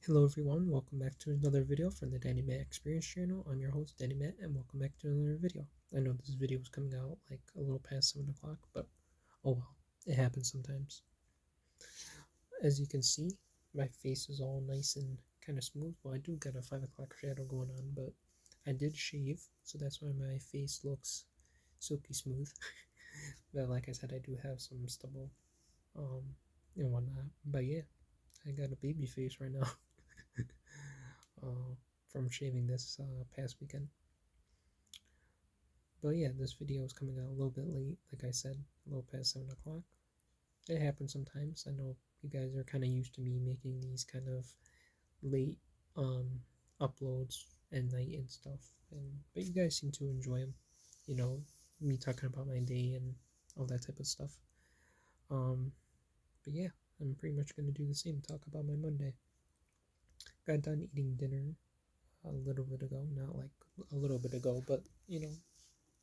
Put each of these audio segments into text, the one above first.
Hello everyone, welcome back to another video from the Danny Matt Experience channel. I'm your host Danny Matt and welcome back to another video. I know this video is coming out like a little past 7 o'clock, but oh well, it happens sometimes. As you can see, my face is all nice and kind of smooth. Well, I do got a 5 o'clock shadow going on, but I did shave, so that's why my face looks silky smooth. But like I said, I do have some stubble um, and whatnot. But yeah, I got a baby face right now. From shaving this past weekend. But yeah, this video is coming out a little bit late, like I said, a little past 7 o'clock. It happens sometimes. I know you guys are kind of used to me making these kind of late uploads at night and stuff, but you guys seem to enjoy them. You know, me talking about my day and all that type of stuff. But yeah, I'm pretty much gonna do the same. Talk about my Monday. Got done eating dinner a little bit ago, not like a little bit ago, but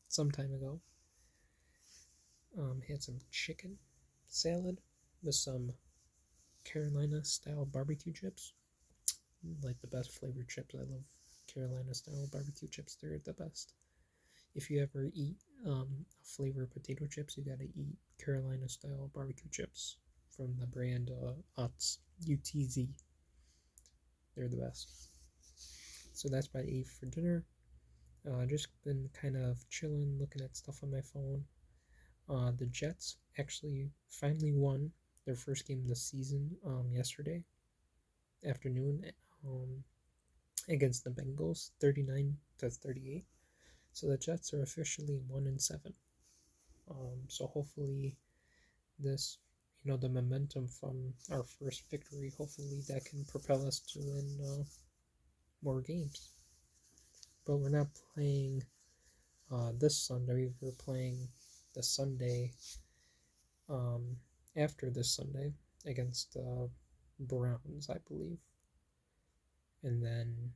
some time ago. Had some chicken salad with some Carolina style barbecue chips. Like the best flavored chips. I love Carolina style barbecue chips. They're the best. If you ever eat flavored potato chips, you gotta eat Carolina style barbecue chips from the brand Utz, UTZ. They're the best. So that's what I ate for dinner. Just been kind of chilling, looking at stuff on my phone. The Jets actually finally won their first game of the season yesterday afternoon against the Bengals, 39-38. So the Jets are officially 1-7. So hopefully this, the momentum from our first victory, hopefully that can propel us to win more games. But we're not playing this Sunday. We're playing the Sunday after this Sunday against the Browns, I believe. And then,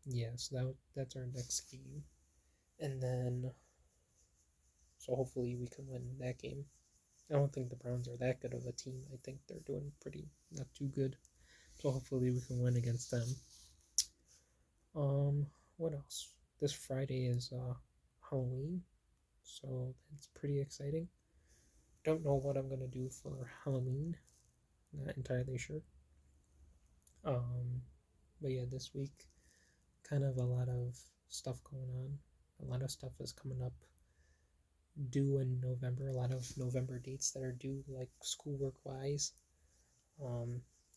yeah, so that's our next game. And then, so hopefully we can win that game. I don't think the Browns are that good of a team. I think they're doing not too good. So hopefully we can win against them. What else? This Friday is Halloween, so that's pretty exciting. Don't know what I'm gonna do for Halloween. Not entirely sure. But yeah, this week, kind of a lot of stuff going on. A lot of stuff is coming up due in November. A lot of November dates that are due, like schoolwork wise.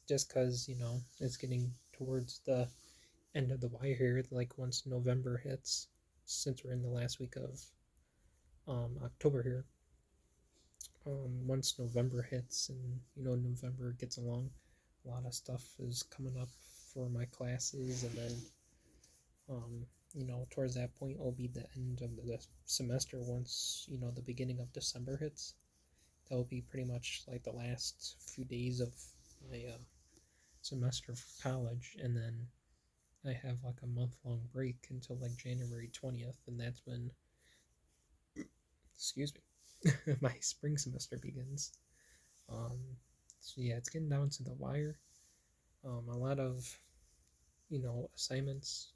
Just because, it's getting towards the end of the wire here. Like once November hits, since we're in the last week of October here. Once November hits and November gets along, a lot of stuff is coming up for my classes, and then towards that point will be the end of the semester. Once the beginning of December hits, that will be pretty much like the last few days of my semester for college, and then I have like a month-long break until like January 20th, and that's when, excuse me, my spring semester begins. So yeah, it's getting down to the wire. A lot of assignments,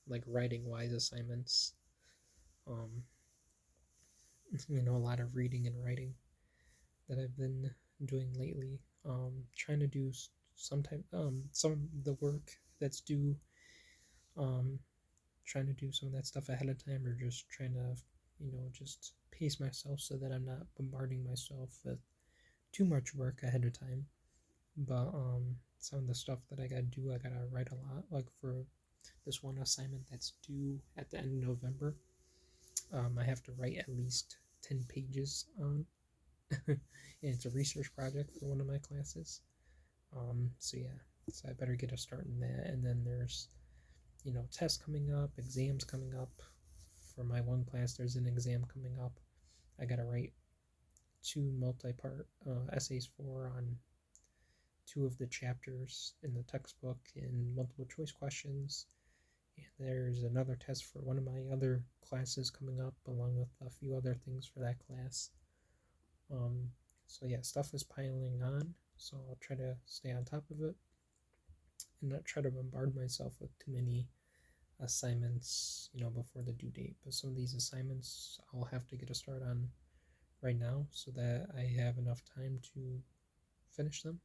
like writing wise assignments. Um, a lot of reading and writing that I've been doing lately. Trying to do some of the work that's due. Um, Trying to do some of that stuff ahead of time, or just trying to, just pace myself so that I'm not bombarding myself with too much work ahead of time. But some of the stuff that I gotta do, I gotta write a lot. Like for this one assignment that's due at the end of November, I have to write at least 10 pages on. And it's a research project for one of my classes. So yeah, so I better get a start in that. And then there's tests coming up, exams coming up. For my one class, there's an exam coming up. I gotta write 2 multi-part essays on 2 of the chapters in the textbook in multiple choice questions. And there's another test for one of my other classes coming up, along with a few other things for that class. So yeah, stuff is piling on, so I'll try to stay on top of it. and not try to bombard myself with too many assignments, before the due date. But some of these assignments I'll have to get a start on right now so that I have enough time to finish them.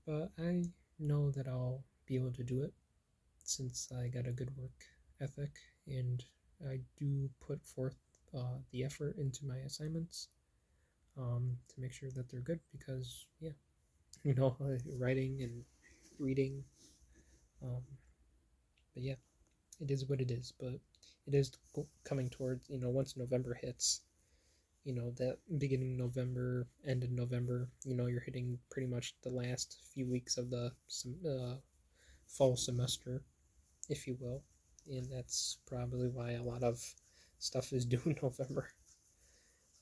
But I know that I'll be able to do it since I got a good work ethic and I do put forth the effort into my assignments to make sure that they're good because, yeah, writing and reading. Um, but yeah, it is what it is. But it is coming towards, once November hits, that beginning November, end of November, you're hitting pretty much the last few weeks of the fall semester, if you will. And that's probably why a lot of stuff is due in November.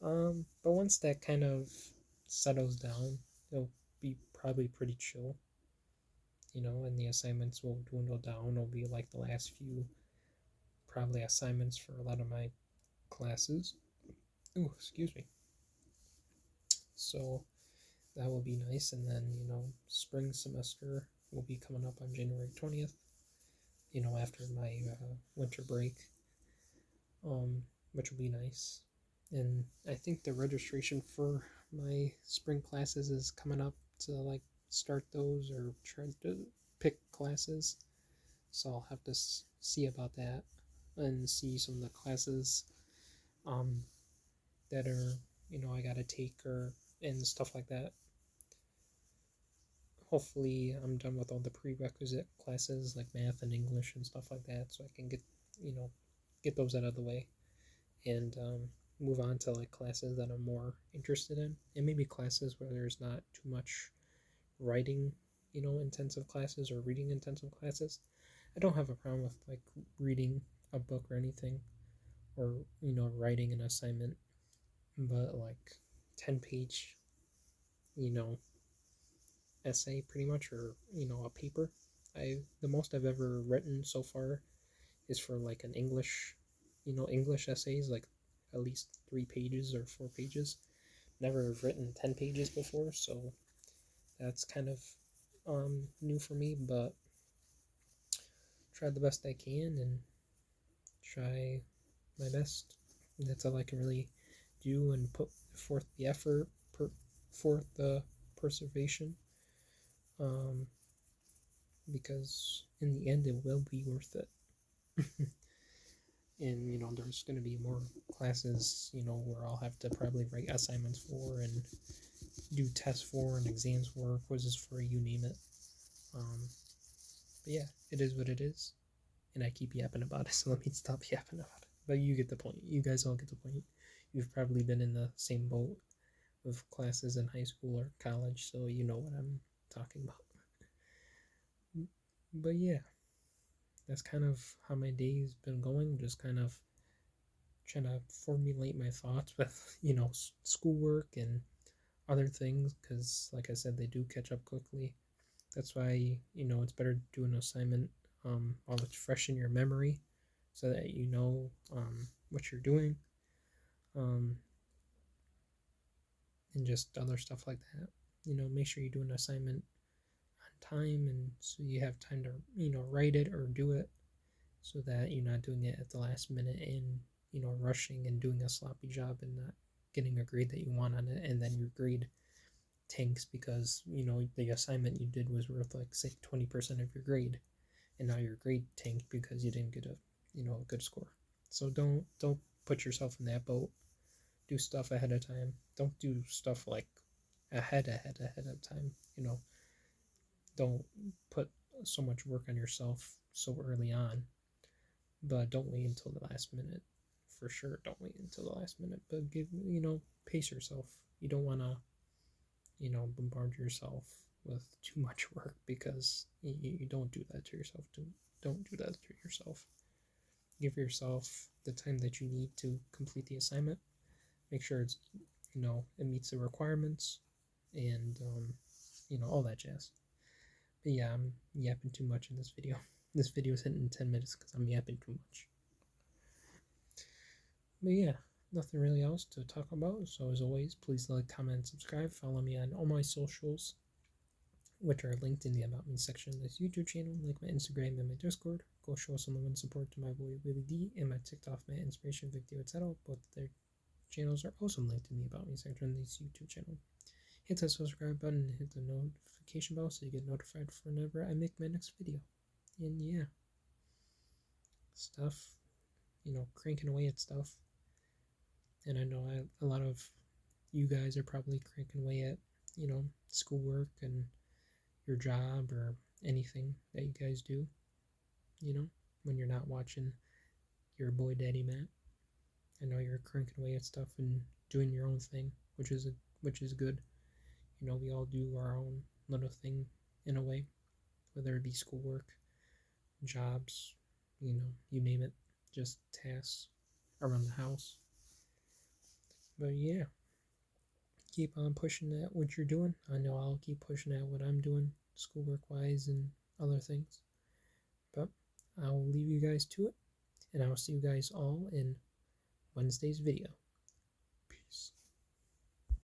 But once that kind of settles down, it'll be probably pretty chill, and the assignments will dwindle down. It'll be like the last few, probably assignments for a lot of my classes. Ooh, excuse me. So that will be nice. And then, spring semester will be coming up on January 20th, after my winter break, which will be nice. And I think the registration for my spring classes is coming up to like start those or try to pick classes. So I'll have to see about that and see some of the classes that are, I gotta take or and stuff like that. Hopefully I'm done with all the prerequisite classes like math and English and stuff like that so I can get those out of the way and move on to like classes that I'm more interested in, and maybe classes where there's not too much writing, intensive classes or reading intensive classes. I don't have a problem with like reading a book or anything, or writing an assignment, but like 10-page, essay pretty much, or a paper. The most I've ever written so far is for like an English essays, like at least 3 pages or 4 pages. Never written 10 pages before, so that's kind of new for me, but try the best I can and try my best. That's all I can really do, and put forth the effort, put forth the perseveration, because in the end it will be worth it. And there's going to be more classes where I'll have to probably write assignments for and do tests for and exams for, quizzes for, you name it. But yeah, it is what it is, and I keep yapping about it, so let me stop yapping about it. But you get the point. You guys all get the point. You've probably been in the same boat with classes in high school or college, so you know what I'm talking about. But yeah, that's kind of how my day's been going. Just kind of trying to formulate my thoughts with schoolwork and other things, because like I said, they do catch up quickly. That's why it's better to do an assignment while it's fresh in your memory, so that what you're doing, and just other stuff like that. Make sure you do an assignment on time, and so you have time to write it or do it, so that you're not doing it at the last minute and rushing and doing a sloppy job and not getting a grade that you want on it, and then your grade tanks because the assignment you did was worth like say 20% of your grade, and now your grade tanked because you didn't get a good score. So don't put yourself in that boat. Do stuff ahead of time. Don't do stuff like ahead of time. Don't put so much work on yourself so early on, but don't wait until the last minute. For sure, don't wait until the last minute, but pace yourself. You don't want to bombard yourself with too much work, because you don't do that to yourself. Don't do that to yourself. Give yourself the time that you need to complete the assignment. Make sure it's it meets the requirements, and all that jazz. But yeah, I'm yapping too much in this video. This video is hitting 10 minutes because I'm yapping too much. But yeah, nothing really else to talk about. So as always, please like, comment, subscribe. Follow me on all my socials. which are linked in the About Me section of this YouTube channel, like my Instagram and my Discord. Go show some love and support to my boy Willie D and my TikTok, my Inspiration Video, etc. Both their channels are also linked in the About Me section of this YouTube channel. Hit that subscribe button and hit the notification bell so you get notified whenever I make my next video. And yeah, stuff, cranking away at stuff. And I know a lot of you guys are probably cranking away at, schoolwork and your job or anything that you guys do, when you're not watching your boy Daddy Matt. I know you're cranking away at stuff and doing your own thing, which is good. We all do our own little thing in a way, whether it be schoolwork, jobs, you name it, just tasks around the house. But yeah, keep on pushing at what you're doing. I know I'll keep pushing at what I'm doing, schoolwork wise and other things. But I'll leave you guys to it, and I will see you guys all in Wednesday's video. Peace.